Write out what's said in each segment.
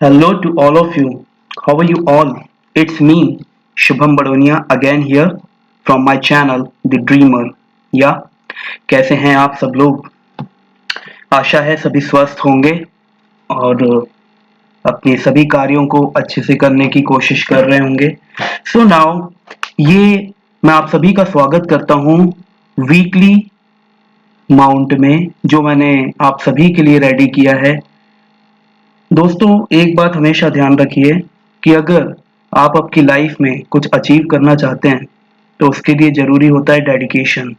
Hello to all of you. How are you all? It's me, Shubham Badonia, again here from my channel, The Dreamer. या कैसे हैं आप सब लोग? आशा है सभी स्वस्थ होंगे और अपने सभी कार्यों को अच्छे से करने की कोशिश कर रहे होंगे। सो नाउ ये मैं आप सभी का स्वागत करता हूँ वीकली माउंट में जो मैंने आप सभी के लिए रेडी किया है। दोस्तों, एक बात हमेशा ध्यान रखिए कि अगर आप आपकी लाइफ में कुछ अचीव करना चाहते हैं तो उसके लिए ज़रूरी होता है डेडिकेशन।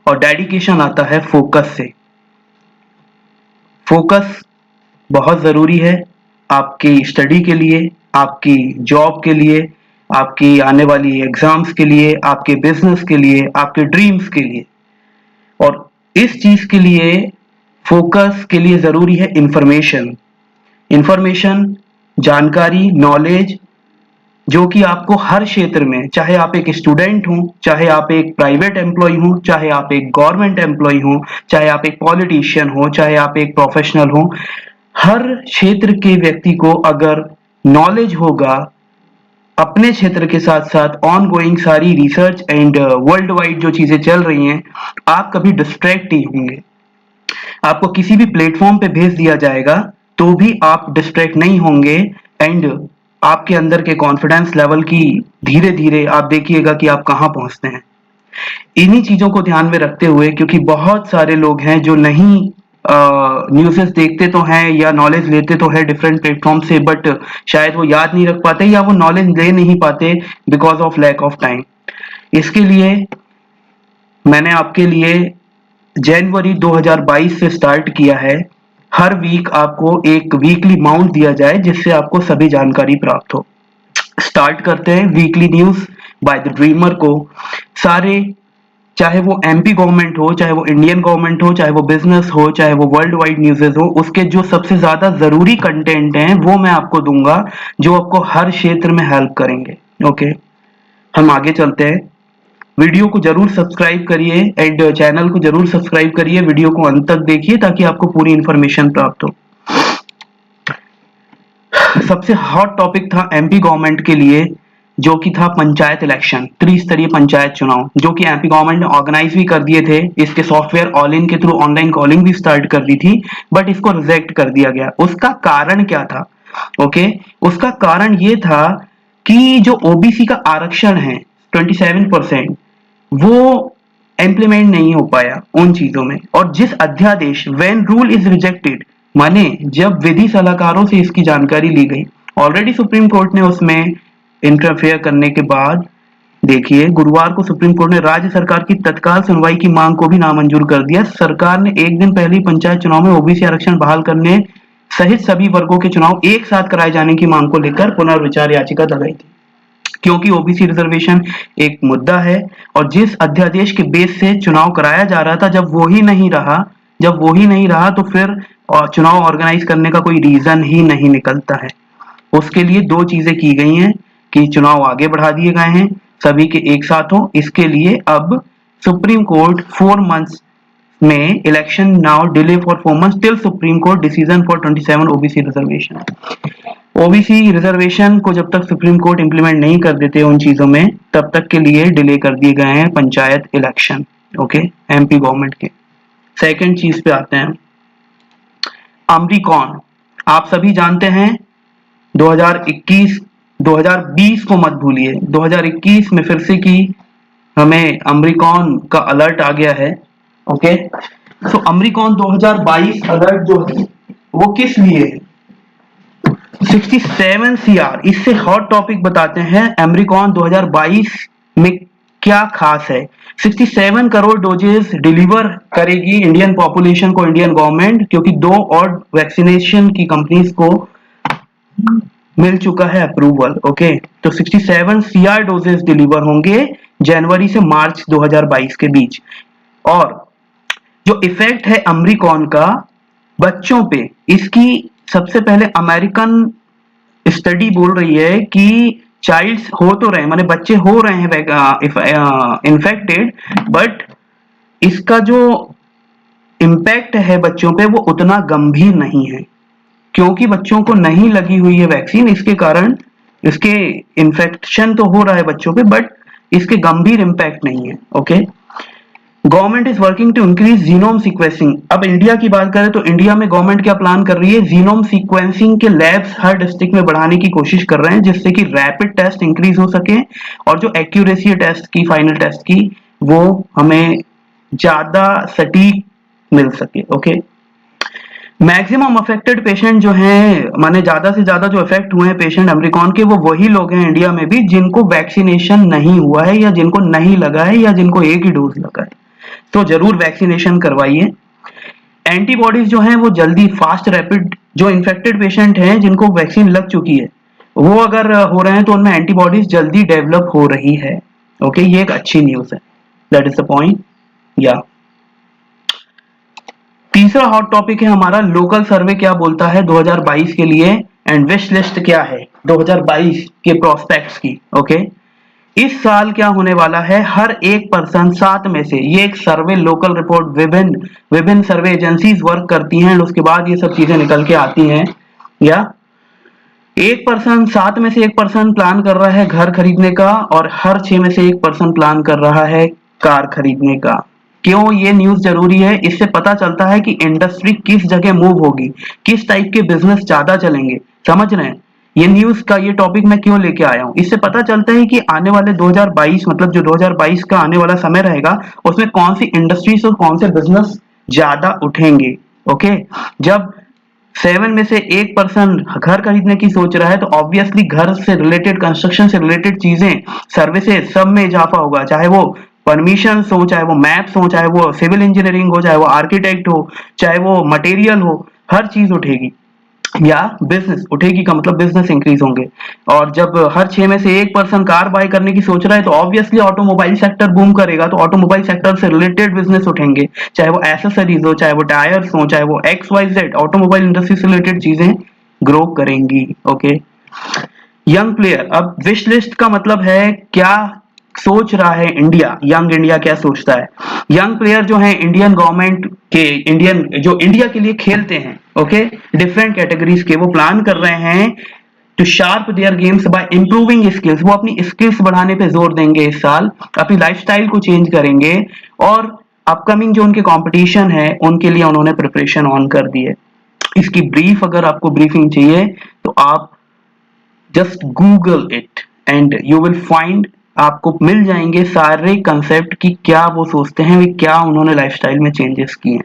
और डेडिकेशन आता है फोकस से। फोकस बहुत ज़रूरी है आपकी स्टडी के लिए, आपकी जॉब के लिए, आपकी आने वाली एग्ज़ाम्स के लिए, आपके बिज़नेस के लिए, आपके ड्रीम्स के लिए। और इस चीज़ के लिए, फोकस के लिए ज़रूरी है इन्फॉर्मेशन। इन्फॉर्मेशन, जानकारी, नॉलेज जो कि आपको हर क्षेत्र में, चाहे आप एक स्टूडेंट हो, चाहे आप एक प्राइवेट एम्प्लॉय हो, चाहे आप एक गवर्नमेंट एम्प्लॉय हो, चाहे आप एक पॉलिटिशियन हो, चाहे आप एक प्रोफेशनल हो, हर क्षेत्र के व्यक्ति को अगर नॉलेज होगा अपने क्षेत्र के साथ साथ ऑन गोइंग सारी रिसर्च एंड वर्ल्ड वाइड जो चीजें चल रही हैं, आप कभी डिस्ट्रैक्ट नहीं होंगे। आपको किसी भी प्लेटफॉर्म पे भेज दिया जाएगा तो भी आप डिस्ट्रैक्ट नहीं होंगे एंड आपके अंदर के कॉन्फिडेंस लेवल की धीरे धीरे आप देखिएगा कि आप कहाँ पहुंचते हैं। इन्हीं चीजों को ध्यान में रखते हुए, क्योंकि बहुत सारे लोग हैं जो नहीं न्यूज़ेस देखते तो हैं या नॉलेज लेते तो है डिफरेंट प्लेटफॉर्म से, बट शायद वो याद नहीं रख पाते या वो नॉलेज ले नहीं पाते because of lack of time. इसके लिए मैंने आपके लिए जनवरी 2022 से स्टार्ट किया है। हर वीक आपको एक वीकली माउंट दिया जाए जिससे आपको सभी जानकारी प्राप्त हो। स्टार्ट करते हैं weekly news by the dreamer को। सारे, चाहे वो एमपी गवर्नमेंट हो, चाहे वो इंडियन गवर्नमेंट हो, चाहे वो बिजनेस हो, चाहे वो वर्ल्ड वाइड न्यूज़ेस हो, उसके जो सबसे ज्यादा जरूरी कंटेंट हैं वो मैं आपको दूंगा जो आपको हर क्षेत्र में हेल्प करेंगे। ओके, हम आगे चलते हैं। वीडियो को जरूर सब्सक्राइब करिए एंड चैनल को जरूर सब्सक्राइब करिए। वीडियो को अंत तक देखिए ताकि आपको पूरी इंफॉर्मेशन प्राप्त हो। सबसे हॉट टॉपिक था एमपी गवर्नमेंट के लिए जो कि था पंचायत इलेक्शन, त्रिस्तरीय पंचायत चुनाव, जो कि एमपी गवर्नमेंट ने ऑर्गेनाइज भी कर दिए थे। इसके सॉफ्टवेयर ऑल इन के थ्रू ऑनलाइन कॉलिंग भी स्टार्ट कर दी थी, बट इसको रिजेक्ट कर दिया गया। उसका कारण क्या था? ओके, उसका कारण ये था कि जो ओबीसी का आरक्षण है 27%, वो इम्प्लीमेंट नहीं हो पाया उन चीजों में। और जिस अध्यादेश, व्हेन रूल इज रिजेक्टेड, माने जब विधि सलाहकारों से इसकी जानकारी ली गई, ऑलरेडी सुप्रीम कोर्ट ने उसमें इंटरफेयर करने के बाद, देखिए, गुरुवार को सुप्रीम कोर्ट ने राज्य सरकार की तत्काल सुनवाई की मांग को भी नामंजूर कर दिया। सरकार ने एक दिन पहले ही पंचायत चुनाव में ओबीसी आरक्षण बहाल करने सहित सभी वर्गों के चुनाव एक साथ कराए जाने की मांग को लेकर पुनर्विचार याचिका लगाई थी, क्योंकि ओबीसी रिजर्वेशन एक मुद्दा है और जिस अध्यादेश के बेस से चुनाव कराया जा रहा था, जब वो ही नहीं रहा तो फिर चुनाव ऑर्गेनाइज करने का कोई रीजन ही नहीं निकलता है। उसके लिए दो चीजें की गई हैं कि चुनाव आगे बढ़ा दिए गए हैं सभी के एक साथ हो। इसके लिए अब सुप्रीम कोर्ट 4 मंथ्स में election now delay for 4 months till supreme court decision for 27 OBC reservation. OBC reservation को जब तक सुप्रीम कोर्ट इंप्लीमेंट नहीं कर देते उन चीजों में, तब तक के लिए डिले कर दिए गए हैं panchayat election. Okay, MP government के। सेकंड चीज पे आते हैं, अमरीकॉन। आप सभी जानते हैं 2021, 2020 को मत भूलिए, 2021 में फिर से की हमें अमरीकॉन का अलर्ट आ गया है। ओके, सो अमरीकॉन 2022 अलर्ट जो है वो किस लिए है? 67 सीआर। इससे हॉट टॉपिक बताते हैं अमरीकॉन 2022 में क्या खास है। 67 करोड़ डोजेस डिलीवर करेगी इंडियन पॉपुलेशन को इंडियन गवर्नमेंट, क्योंकि 2 और वैक्सीनेशन की कंपनीज को मिल चुका है अप्रूवल। ओके, तो 67 सीआर डोजेस डिलीवर होंगे जनवरी से मार्च 2022 के बीच। और जो इफेक्ट है अमरीकॉन का बच्चों पे, इसकी सबसे पहले अमेरिकन स्टडी बोल रही है कि चाइल्ड्स हो तो रहे, माने बच्चे हो रहे हैं इन्फेक्टेड, बट इसका जो इम्पैक्ट है बच्चों पे वो उतना गंभीर नहीं है। क्योंकि बच्चों को नहीं लगी हुई है वैक्सीन, इसके कारण इसके इन्फेक्शन तो हो रहा है बच्चों पे, बट इसके गंभीर इम्पैक्ट नहीं है। Okay, government is working to increase genome sequencing. अब इंडिया की बात करें तो इंडिया में गवर्नमेंट क्या प्लान कर रही है, जीनोम सीक्वेंसिंग के लैब्स हर डिस्ट्रिक्ट में बढ़ाने की कोशिश कर रहे हैं, जिससे कि रैपिड टेस्ट इंक्रीज हो सके और जो एक्यूरेसी है टेस्ट की, फाइनल टेस्ट की, वो हमें ज्यादा सटीक मिल सके। ओके, मैक्सिमम अफेक्टेड पेशेंट जो हैं, माने ज्यादा से ज्यादा जो अफेक्ट हुए हैं पेशेंट अमेरिकन के, वो वही लोग हैं इंडिया में भी जिनको वैक्सीनेशन नहीं हुआ है या जिनको नहीं लगा है या जिनको एक ही डोज लगा है। तो जरूर वैक्सीनेशन करवाइए। एंटीबॉडीज जो हैं वो जल्दी फास्ट रैपिड, जो इन्फेक्टेड पेशेंट हैं जिनको वैक्सीन लग चुकी है वो अगर हो रहे हैं तो उनमें एंटीबॉडीज जल्दी डेवलप हो रही है। ओके, ये एक अच्छी न्यूज है। That is the point. या तीसरा हॉट टॉपिक है हमारा, लोकल सर्वे क्या बोलता है 2022 के लिए एंड विश लिस्ट क्या है 2022 के प्रोस्पेक्ट्स की। ओके, इस साल क्या होने वाला है, हर एक पर्सन 7 में से, ये एक सर्वे लोकल रिपोर्ट विभिन्न विभिन्न सर्वे एजेंसीज वर्क करती हैं, उसके बाद ये सब चीजें निकल के आती हैं। या एक पर्सन 7 में से एक पर्सन प्लान कर रहा है घर खरीदने का और हर 6 में से एक पर्सन प्लान कर रहा है कार खरीदने का। क्यों ये न्यूज जरूरी है, इससे पता चलता है कि इंडस्ट्री किस जगह मूव होगी, किस टाइप के बिजनेस ज्यादा चलेंगे। समझ रहे हैं ये न्यूज का ये टॉपिक मैं क्यों लेके आया हूं, इससे पता चलता है कि आने वाले 2022 मतलब जो 2022 का आने वाला समय रहेगा उसमें कौन सी इंडस्ट्रीज और कौन से बिजनेस ज्यादा उठेंगे। ओके, जब 7 में से एक पर्सन घर खरीदने की सोच रहा है तो ऑब्वियसली घर से रिलेटेड, कंस्ट्रक्शन से रिलेटेड चीजें, सर्विसेज, सब में इजाफा होगा, चाहे वो परमिशन हो, चाहे वो मैप्स हो, चाहे वो सिविल इंजीनियरिंग हो, चाहे वो आर्किटेक्ट हो, चाहे वो मटेरियल हो, हर चीज उठेगी। या बिजनेस उठेगी का मतलब बिजनेस इंक्रीज होंगे। और जब हर 6 में से एक पर्सन कार बाय करने की सोच रहा है तो ऑब्वियसली ऑटोमोबाइल सेक्टर बूम करेगा, तो ऑटोमोबाइल सेक्टर से रिलेटेड बिजनेस उठेंगे, चाहे वो एसेसरीज हो, चाहे वो टायर्स हो, चाहे वो XYZ, ऑटोमोबाइल इंडस्ट्री से रिलेटेड चीजें ग्रो करेंगी। ओके, यंग प्लेयर, अब विश लिस्ट का मतलब है क्या सोच रहा है इंडिया, यंग इंडिया क्या सोचता है। यंग प्लेयर जो है इंडियन गवर्नमेंट के, इंडियन जो इंडिया के लिए खेलते हैं, ओके, डिफरेंट कैटेगरीज के, वो प्लान कर रहे हैं to sharp their games by improving skills. वो अपनी स्किल्स बढ़ाने पे जोर देंगे इस साल, अपनी लाइफस्टाइल को चेंज करेंगे और अपकमिंग जो उनके कंपटीशन है उनके लिए उन्होंने प्रिपरेशन ऑन कर दी है। इसकी ब्रीफ, अगर आपको ब्रीफिंग चाहिए तो आप just Google it and you will find, आपको मिल जाएंगे सारे कंसेप्ट कि क्या वो सोचते हैं, वे क्या उन्होंने लाइफस्टाइल में चेंजेस किए हैं।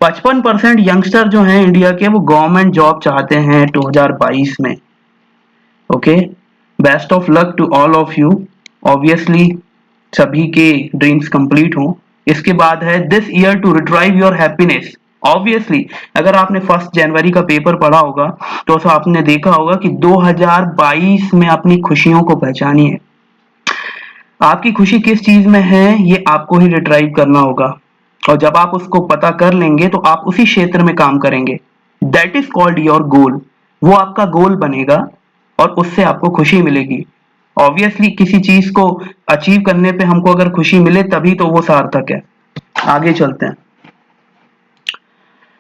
55% यंगस्टर जो हैं इंडिया के वो गवर्नमेंट जॉब चाहते हैं 2022 में। Okay, best of luck to all of you, obviously सभी के ड्रीम्स कंप्लीट हों। इसके बाद है this year to retrieve your happiness. Obviously अगर आपने 1 जनवरी का पेपर पढ़ा होगा तो आपने देखा होगा कि 2022 में अपनी खुशियों को पहचानिए। आपकी खुशी किस चीज में है ये आपको ही रिट्राइव करना होगा, और जब आप उसको पता कर लेंगे तो आप उसी क्षेत्र में काम करेंगे। That is called your goal. वो आपका गोल बनेगा और उससे आपको खुशी मिलेगी। ऑब्वियसली किसी चीज को अचीव करने पे हमको अगर खुशी मिले तभी तो वो सार्थक है। आगे चलते हैं,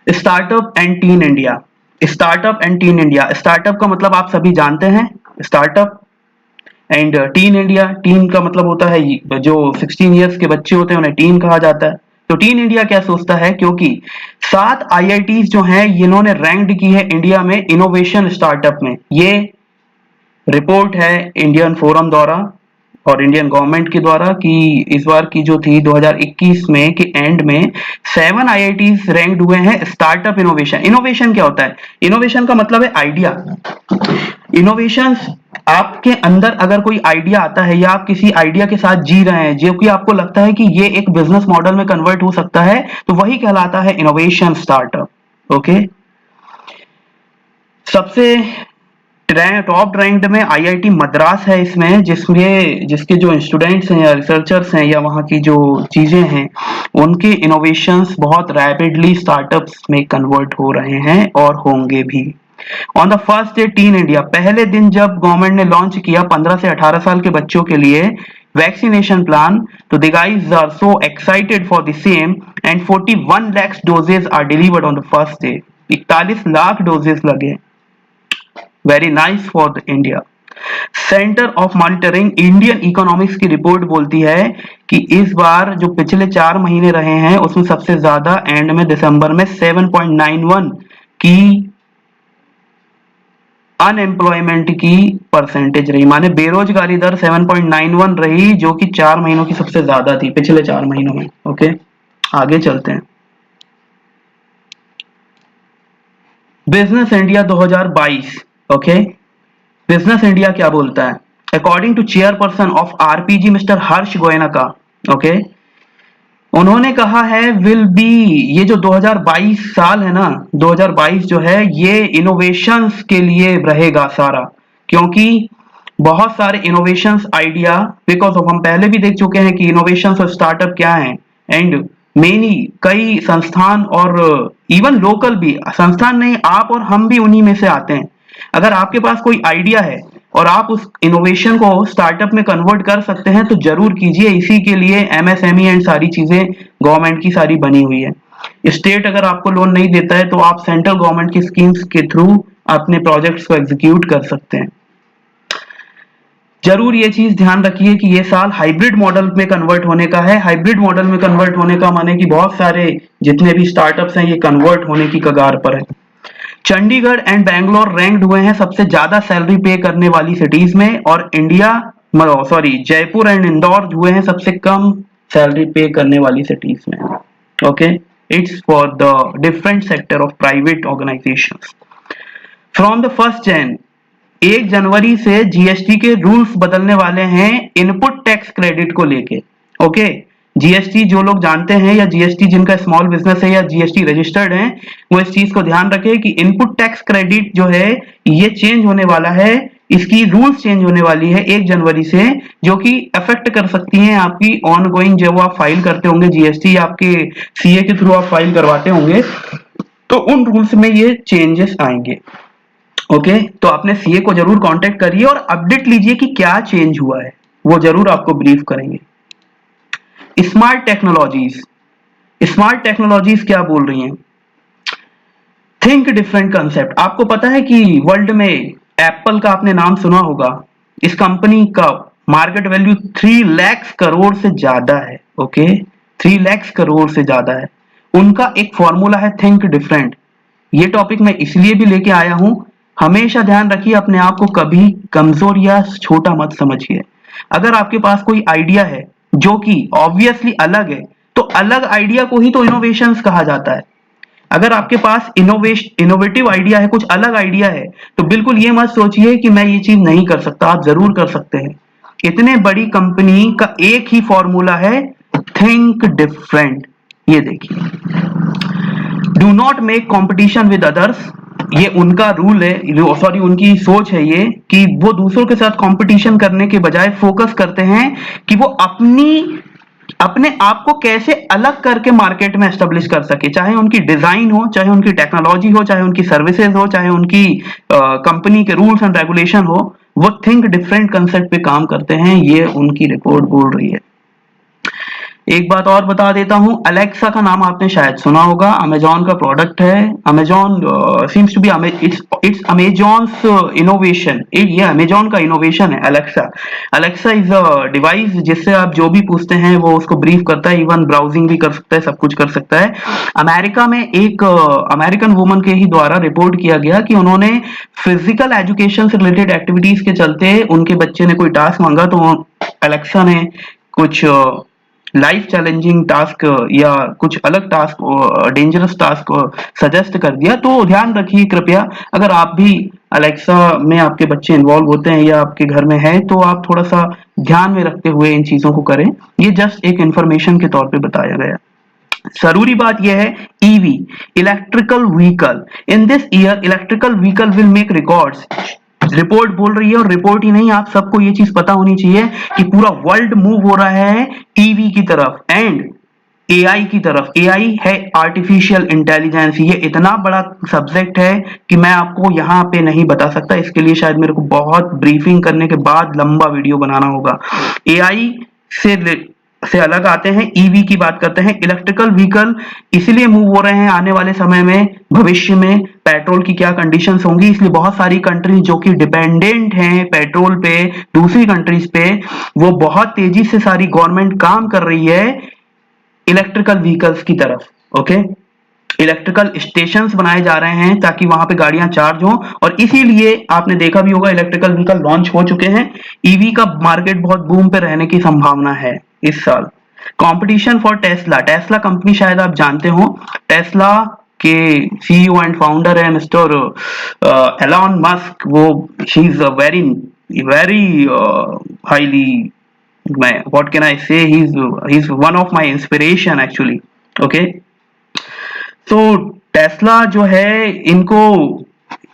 startup and teen India. Startup and teen India, startup का मतलब आप सभी जानते हैं, startup and teen India, tin का मतलब होता है जो 16 इयर्स के बच्चे होते हैं उन्हें टीन कहा जाता है। तो टीन इंडिया क्या सोचता है, क्योंकि 7 IITs जो हैं इन्होंने रैंक्ड की है इंडिया में इनोवेशन स्टार्टअप में। ये रिपोर्ट है इंडियन फोरम द्वारा और इंडियन गवर्नमेंट के द्वारा कि इस बार की जो थी 2021 में के एंड में 7 IITs रैंक्ड हुए हैं स्टार्टअप इनोवेशन। इनोवेशन क्या होता है, इनोवेशन का मतलब है आइडिया। इनोवेशन, आपके अंदर अगर कोई आइडिया आता है या आप किसी आइडिया के साथ जी रहे हैं जो कि आपको लगता है कि ये एक बिजनेस मॉडल में कन्वर्ट हो सकता है, तो वही कहलाता है इनोवेशन स्टार्टअप। ओके, सबसे टॉप रैंक्ड में IIT मद्रास है इसमें, जिसके जो स्टूडेंट्स हैं या रिसर्चर्स हैं या वहाँ की जो चीजें हैं उनके इनोवेशंस बहुत रैपिडली स्टार्टअप्स में कन्वर्ट हो रहे हैं और होंगे भी। On the first day tin India, पहले दिन जब गवर्नमेंट ने लॉन्च किया 15 से 18 साल के बच्चों के लिए वैक्सीनेशन प्लान, तो the guys are so excited for the same and 41 lakhs doses are delivered on the first day. 41 lakh doses लगे। Very nice for the India. Centre of monitoring Indian economics की रिपोर्ट बोलती है कि इस बार जो पिछले 4 महीने रहे हैं उसमें सबसे ज्यादा एंड में दिसंबर में 7.91 की अनएम्प्लॉयमेंट की परसेंटेज रही, माने बेरोजगारी दर 7.91 रही, जो कि 4 महीनों की सबसे ज्यादा थी पिछले 4 महीनों में। ओके, आगे चलते हैं। Business India 2022। Okay, business India क्या बोलता है? According to chairperson of RPG mister Harsh Goenka, okay, उन्होंने कहा है विल बी, ये जो 2022 साल है ना, 2022 जो है ये इनोवेशंस के लिए रहेगा सारा, क्योंकि बहुत सारे इनोवेशंस आइडिया, बिकॉज ऑफ हम पहले भी देख चुके हैं कि इनोवेशंस और स्टार्टअप क्या है, एंड मेनी कई संस्थान और इवन लोकल भी संस्थान नहीं, आप और हम भी उन्हीं में से आते हैं। अगर आपके पास कोई आइडिया है और आप उस इनोवेशन को स्टार्टअप में कन्वर्ट कर सकते हैं तो जरूर कीजिए। इसी के लिए एमएसएमई एंड सारी चीजें गवर्नमेंट की सारी बनी हुई है। स्टेट अगर आपको लोन नहीं देता है तो आप सेंट्रल गवर्नमेंट की स्कीम्स के थ्रू अपने प्रोजेक्ट्स को एग्जीक्यूट कर सकते हैं। जरूर ये चीज ध्यान रखिए कि ये साल हाइब्रिड मॉडल में कन्वर्ट होने का है। हाइब्रिड मॉडल में कन्वर्ट होने का माने कि बहुत सारे जितने भी स्टार्टअप्स हैं ये कन्वर्ट होने की कगार पर है। चंडीगढ़ एंड बैंगलोर रैंक्ड हुए हैं सबसे ज्यादा सैलरी पे करने वाली सिटीज में, और जयपुर एंड इंदौर हुए हैं सबसे कम सैलरी पे करने वाली सिटीज में। Okay, it's for the different sector of private organisations. From the 1 जनवरी से जीएसटी के रूल्स बदलने वाले हैं इनपुट टैक्स क्रेडिट को लेके। ओके, जीएसटी जो लोग जानते हैं या जीएसटी जिनका स्मॉल बिजनेस है या जीएसटी रजिस्टर्ड है वो इस चीज को ध्यान रखें कि इनपुट टैक्स क्रेडिट जो है ये चेंज होने वाला है, इसकी रूल्स चेंज होने वाली है 1 जनवरी से, जो कि अफेक्ट कर सकती हैं आपकी ऑन गोइंग, जब आप फाइल करते होंगे जीएसटी आपके सीए के थ्रू आप फाइल करवाते होंगे तो उन रूल्स में ये चेंजेस आएंगे। ओके, तो आपने सीए को जरूर कांटेक्ट करिए और अपडेट लीजिए कि क्या चेंज हुआ है, वो जरूर आपको ब्रीफ करेंगे। स्मार्ट टेक्नोलॉजीज, स्मार्ट टेक्नोलॉजीज क्या बोल रही हैं? Think different concept. आपको पता है कि वर्ल्ड में एप्पल का आपने नाम सुना होगा, इस कंपनी का मार्केट वैल्यू 3 लाख करोड़ से ज्यादा है। ओके, 3 लाख करोड़ से ज्यादा है। उनका एक फॉर्मूला है थिंक डिफरेंट। ये टॉपिक मैं इसलिए भी लेके आया हूं, हमेशा ध्यान रखिए अपने आप को कभी कमजोर या छोटा मत समझिए। अगर आपके पास कोई आइडिया है जो कि ऑब्वियसली अलग है तो अलग आइडिया को ही तो इनोवेशंस कहा जाता है। अगर आपके पास इनोवेटिव आइडिया है, कुछ अलग आइडिया है, तो बिल्कुल ये मत सोचिए कि मैं ये चीज नहीं कर सकता, आप जरूर कर सकते हैं। इतने बड़ी कंपनी का एक ही फॉर्मूला है थिंक डिफरेंट। ये देखिए, do not make competition with others, ये उनका रूल है, सॉरी उनकी सोच है ये, कि वो दूसरों के साथ कंपटीशन करने के बजाय फोकस करते हैं कि वो अपने आप को कैसे अलग करके मार्केट में एस्टेब्लिश कर सके, चाहे उनकी डिजाइन हो, चाहे उनकी टेक्नोलॉजी हो, चाहे उनकी सर्विसेज हो, चाहे उनकी कंपनी के रूल्स एंड रेगुलेशन हो, वो थिंक डिफरेंट कंसेप्ट पे काम करते हैं, ये उनकी रिपोर्ट बोल रही है। एक बात और बता देता हूं, अलेक्सा का नाम आपने शायद सुना होगा, अमेजॉन का प्रोडक्ट है। Amazon seems to be its Amazon's innovation, ये अमेजॉन का इनोवेशन है Alexa. Alexa is a device जिससे आप जो भी पूछते हैं वो उसको ब्रीफ करता है, इवन ब्राउजिंग भी कर सकता है, सब कुछ कर सकता है। अमेरिका में एक अमेरिकन वुमन के ही द्वारा रिपोर्ट किया गया कि उन्होंने फिजिकल एजुकेशन से रिलेटेड एक्टिविटीज के चलते उनके बच्चे ने कोई टास्क मांगा तो अलेक्सा ने कुछ लाइफ चैलेंजिंग टास्क या कुछ अलग टास्क, डेंजरस टास्क सजेस्ट कर दिया। तो ध्यान रखिए कृपया, अगर आप भी अलेक्सा में आपके बच्चे इन्वॉल्व होते हैं या आपके घर में है तो आप थोड़ा सा ध्यान में रखते हुए इन चीजों को करें। ये जस्ट एक इंफॉर्मेशन के तौर पे बताया गया। जरूरी बात यह है, EV electrical vehicle, in this year electrical vehicle will make records, report बोल रही है। और रिपोर्ट ही नहीं, आप सबको ये चीज पता होनी चाहिए कि पूरा वर्ल्ड मूव हो रहा है ईवी की तरफ एंड एआई की तरफ। एआई है आर्टिफिशियल इंटेलिजेंस, ये इतना बड़ा सब्जेक्ट है कि मैं आपको यहाँ पे नहीं बता सकता, इसके लिए शायद मेरे को बहुत ब्रीफिंग करने के बाद लंबा वीडियो बनाना होगा। एआई से से अलग आते हैं, ईवी की बात करते हैं। इलेक्ट्रिकल व्हीकल इसलिए मूव हो रहे हैं आने वाले समय में, भविष्य में पेट्रोल की क्या कंडीशंस होंगी, इसलिए बहुत सारी कंट्रीज जो कि डिपेंडेंट हैं पेट्रोल पे दूसरी कंट्रीज पे, वो बहुत तेजी से सारी गवर्नमेंट काम कर रही है इलेक्ट्रिकल व्हीकल्स की तरफ। ओके, इलेक्ट्रिकल स्टेशंस बनाए जा रहे हैं ताकि वहां पे गाड़ियां चार्ज हों, और इसीलिए आपने देखा भी होगा इलेक्ट्रिकल व्हीकल लॉन्च हो चुके हैं। ईवी का मार्केट बहुत बूम पे रहने की संभावना है इस साल। Competition for Tesla, Tesla company शायद आप जानते हो, टेस्ला के सीईओ एंड फाउंडर है मिस्टर एलॉन मस्क। वो he is a very very highly, मैं व्हाट कैन आई से, he is one of my inspiration actually. Okay, तो टेस्ला जो है, इनको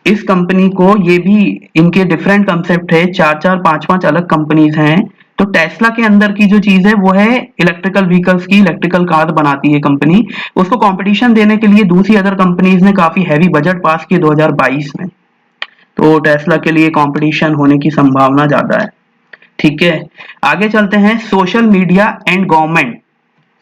इस कंपनी को, ये भी इनके डिफरेंट कंसेप्ट है, चार चार पांच पांच अलग कंपनीज हैं। तो टेस्ला के अंदर की जो चीज है वो है इलेक्ट्रिकल व्हीकल्स की, इलेक्ट्रिकल कार बनाती है कंपनी। उसको कंपटीशन देने के लिए दूसरी अदर कंपनीज ने काफी हैवी बजट पास किए 2022 में, तो टेस्ला के लिए कंपटीशन होने की संभावना ज्यादा है। ठीक है, आगे चलते हैं। Social media and government.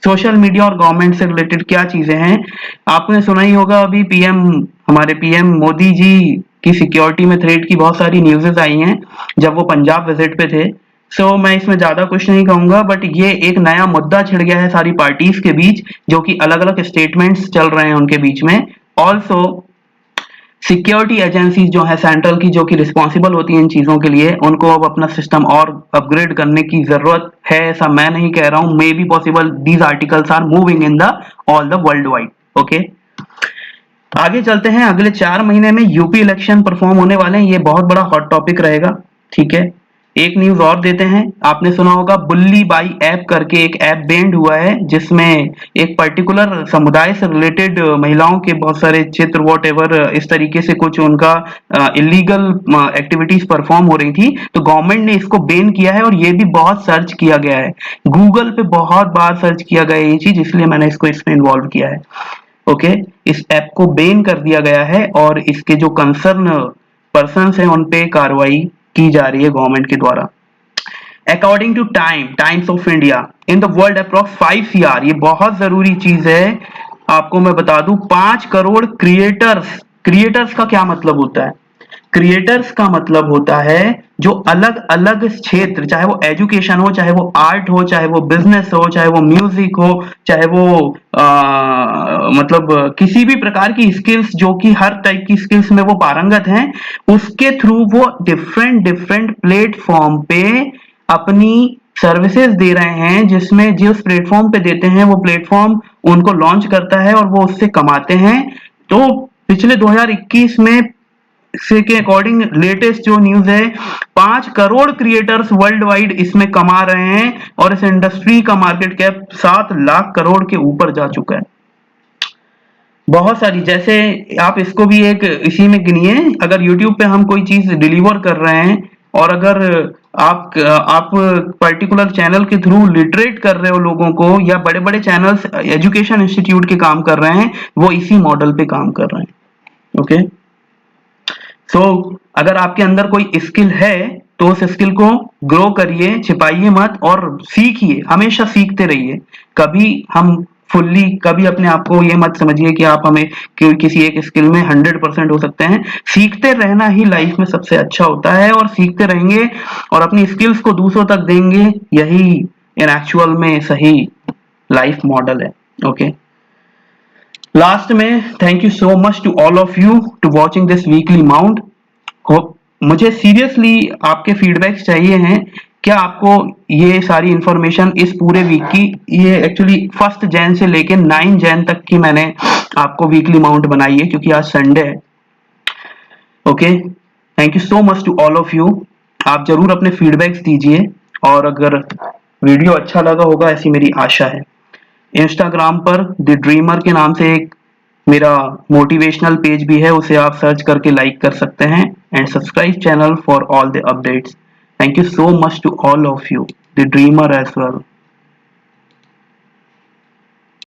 Social media और गवर्नमेंट से रिलेटेड क्या चीजें हैं, आपने सुना ही होगा, अभी हमारे पीएम मोदी जी की सिक्योरिटी में थ्रेट की बहुत सारी न्यूज़ेस आई हैं जब वो पंजाब विजिट पे थे। सो मैं इसमें ज्यादा कुछ नहीं कहूंगा, बट ये एक नया मुद्दा छिड़ गया है सारी पार्टीज के बीच, जो कि अलग अलग स्टेटमेंट्स चल रहे हैं उनके बीच में। ऑल्सो सिक्योरिटी एजेंसीज जो है सेंट्रल की, जो कि रिस्पॉन्सिबल होती हैं इन चीजों के लिए, उनको अब अपना सिस्टम और अपग्रेड करने की जरूरत है। ऐसा मैं नहीं कह रहा हूं, may be possible, these articles are moving in the all the world wide. Okay, आगे चलते हैं। अगले 4 महीने में यूपी इलेक्शन परफॉर्म होने वाले हैं, ये बहुत बड़ा हॉट टॉपिक रहेगा। ठीक है, एक न्यूज और देते हैं। आपने सुना होगा बुल्ली बाई ऐप करके एक ऐप बैंड हुआ है, जिसमें एक पर्टिकुलर समुदाय से रिलेटेड महिलाओं के बहुत सारे चित्र वॉट एवर इस तरीके से कुछ उनका इलीगल एक्टिविटीज परफॉर्म हो रही थी, तो गवर्नमेंट ने इसको बैन किया है। और ये भी बहुत सर्च किया गया है, गूगल पे बहुत बार सर्च किया गया ये चीज, इसलिए मैंने इसको इसमें इन्वॉल्व किया है। ओके, इस ऐप को बैन कर दिया गया है और इसके जो कंसर्न पर्सन्स हैं उन पे कार्रवाई की जा रही है गवर्नमेंट के द्वारा। According two times of India, in the world approx 5 CR, ये बहुत जरूरी चीज है, आपको मैं बता दूं, 5 करोड़ क्रिएटर्स। क्रिएटर्स का क्या मतलब होता है? क्रिएटर्स का मतलब होता है जो अलग अलग क्षेत्र, चाहे वो एजुकेशन हो, चाहे वो आर्ट हो, चाहे वो बिजनेस हो, चाहे वो म्यूजिक हो, चाहे वो मतलब किसी भी प्रकार की स्किल्स, जो कि हर टाइप की स्किल्स में वो पारंगत हैं, उसके थ्रू वो डिफरेंट डिफरेंट प्लेटफॉर्म पे अपनी सर्विसेज दे रहे हैं, जिसमें जिस प्लेटफॉर्म पे देते हैं वो प्लेटफॉर्म उनको लॉन्च करता है और वो उससे कमाते हैं। तो पिछले 2021 में से के अकॉर्डिंग लेटेस्ट जो न्यूज है, 5 करोड़ क्रिएटर्स वर्ल्ड वाइड इसमें कमा रहे हैं और इस इंडस्ट्री का मार्केट कैप 7 लाख करोड़ के ऊपर जा चुका है। बहुत सारी, जैसे आप इसको भी एक इसी में गिनिए, अगर YouTube पे हम कोई चीज डिलीवर कर रहे हैं और अगर आप पर्टिकुलर चैनल के थ्रू लिटरेट कर रहे हो लोगों को, या बड़े बड़े चैनल्स एजुकेशन इंस्टीट्यूट के काम कर रहे हैं, वो इसी मॉडल पे काम कर रहे हैं। ओके, सो अगर आपके अंदर कोई स्किल है तो उस स्किल को ग्रो करिए, छिपाइए मत और सीखिए, हमेशा सीखते रहिए। कभी हम फुल्ली, कभी अपने आप को ये मत समझिए कि आप हमें किसी एक स्किल में 100% हो सकते हैं। सीखते रहना ही लाइफ में सबसे अच्छा होता है, और सीखते रहेंगे और अपनी स्किल्स को दूसरों तक देंगे, यही इन एक्चुअल में सही लाइफ मॉडल है। ओके, लास्ट में thank you so much to all of you to watching this weekly mount. मुझे सीरियसली आपके फीडबैक्स चाहिए हैं, क्या आपको ये सारी इंफॉर्मेशन इस पूरे वीक की, ये एक्चुअली 1 जैन से लेके 9 जैन तक की मैंने आपको वीकली माउंट बनाई है, क्योंकि आज संडे है। Okay, thank you so much to all of you. आप जरूर अपने फीडबैक्स दीजिए, और अगर वीडियो अच्छा लगा होगा, ऐसी मेरी आशा है। इंस्टाग्राम पर द ड्रीमर के नाम से एक मेरा मोटिवेशनल पेज भी है, उसे आप सर्च करके लाइक कर सकते हैं, and subscribe channel for all the updates. Thank you so much to all of you, the dreamer as well.